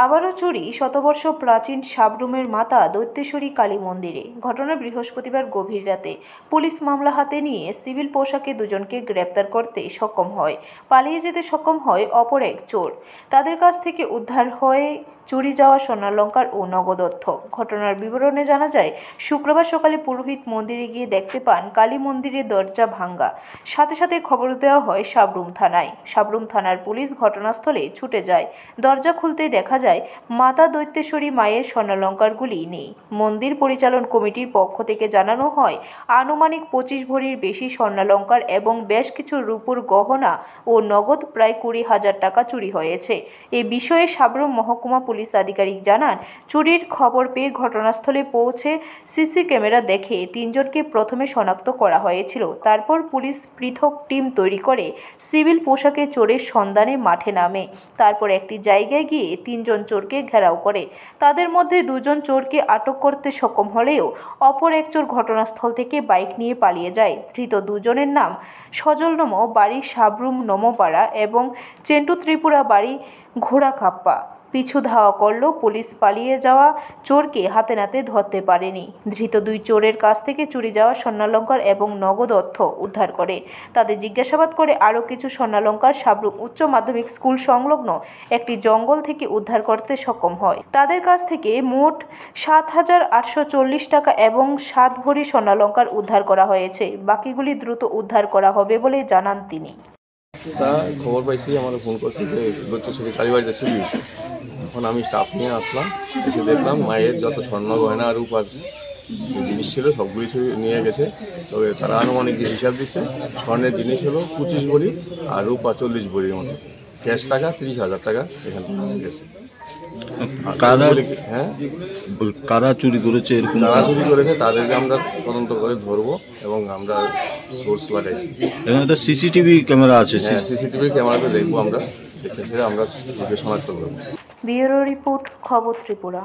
আবারও চুরি শতবর্ষ প্রাচীন সাবরুমের মাতা দৈত্যেশ্বরী কালী মন্দিরে। ঘটনা বৃহস্পতিবার গভীর রাতে। পুলিশ মামলা হাতে নিয়ে সিভিল পোশাকে দুজনকে গ্রেপ্তার করতে সক্ষম হয়। পালিয়ে যেতে সক্ষম হয় অপর এক চোর। তাদের কাছ থেকে উদ্ধার হয় চুরি যাওয়া স্বর্ণালংকার ও নগদ অর্থ। ঘটনার বিবরণে জানা যায়, শুক্রবার সকালে পুরোহিত মন্দিরে গিয়ে দেখতে পান কালী মন্দিরের দরজা ভাঙ্গা। সাথে সাথে খবর দেওয়া হয় সাবরুম থানায়। সাবরুম থানার পুলিশ ঘটনাস্থলে ছুটে যায়। দরজা খুলতেই দেখা যায় মাতা দৈত্যেশ্বরী মায়ের স্বর্ণালংকারগুলি নেই। মন্দির পরিচালন কমিটির পক্ষ থেকে জানানো হয়, আনুমানিক 25 ভরির বেশি স্বর্ণালংকার এবং বেশ কিছু রূপোর গহনা ও নগদ প্রায় 20,000 টাকা চুরি হয়েছে। এ বিষয়ে সাবরুম মহকুমা পুলিশ আধিকারিক জানান, চুরির খবর পেয়ে ঘটনাস্থলে পৌঁছে সিসি ক্যামেরা দেখে 3 জনকে প্রথমে শনাক্ত করা হয়েছিল। তারপর পুলিশ পৃথক টিম তৈরি করে সিভিল পোশাকে চোরের সন্ধানে মাঠে নামে। তারপর একটি জায়গায় গিয়ে 3 জন চোরকে ঘেরাও করে। তাদের মধ্যে 2 জন চোরকে আটক করতে সক্ষম হলেও অপর এক চোর ঘটনাস্থল থেকে বাইক নিয়ে পালিয়ে যায়। ধৃত 2 জনের নাম সজল নম, বাড়ি সাবরুম নমপাড়া, এবং চেন্টু ত্রিপুরা, বাড়ি ঘোড়াখাপ্পা। পিছু ধাওয়া করলেও পুলিশ পালিয়ে যাওয়া চোরকে হাতে নাতে ধরতে পারেনি। ধৃত 2 চোরের কাছ থেকে চুরি যাওয়া স্বর্ণালংকার এবং নগদ অর্থ উদ্ধার করে। তাদের জিজ্ঞাসাবাদ করে আরও কিছু স্বর্ণালংকার সাবরুম উচ্চ মাধ্যমিক স্কুল সংলগ্ন একটি জঙ্গল থেকে উদ্ধার করতে সক্ষম হয়। তাদের কাছ থেকে মোট 7,840 টাকা এবং 7 ভরি স্বর্ণালংকার উদ্ধার করা হয়েছে। বাকিগুলি দ্রুত উদ্ধার করা হবে বলে জানান তিনি। তা খবর পাইছি, আমাকে ফোন করছে যে দৈত্যেশ্বরী কালীবাড়িতে চুরি হয়েছে। এখন আমি স্টাফ নিয়ে আসলাম, এসে দেখলাম মায়ের যত স্বর্ণ গয়না আর রূপার জিনিস ছিল সবগুলি নিয়ে গেছে। তবে তারা আনুমানিক যে হিসাব দিচ্ছে, স্বর্ণের জিনিস হলো 25 ভরি আর রূপা 40 ভরির মতো। ক্যাশ টাকা 30,000 টাকা এখান থেকে নিয়ে গেছে। কারা চুরি করেছে, এরকম যারা চুরি করেছে তাদেরকে আমরা তদন্ত করে ধরবো এবং আমরা সোর্স লাগাইছি। এখানে তো সিসিটিভি ক্যামেরা আছে। হ্যাঁ, সিসিটিভি ক্যামেরাতে দেখবো, আমরা দেখে আমরা শনাক্ত করবো। ব্যুরো রিপোর্ট, খবর ত্রিপুরা।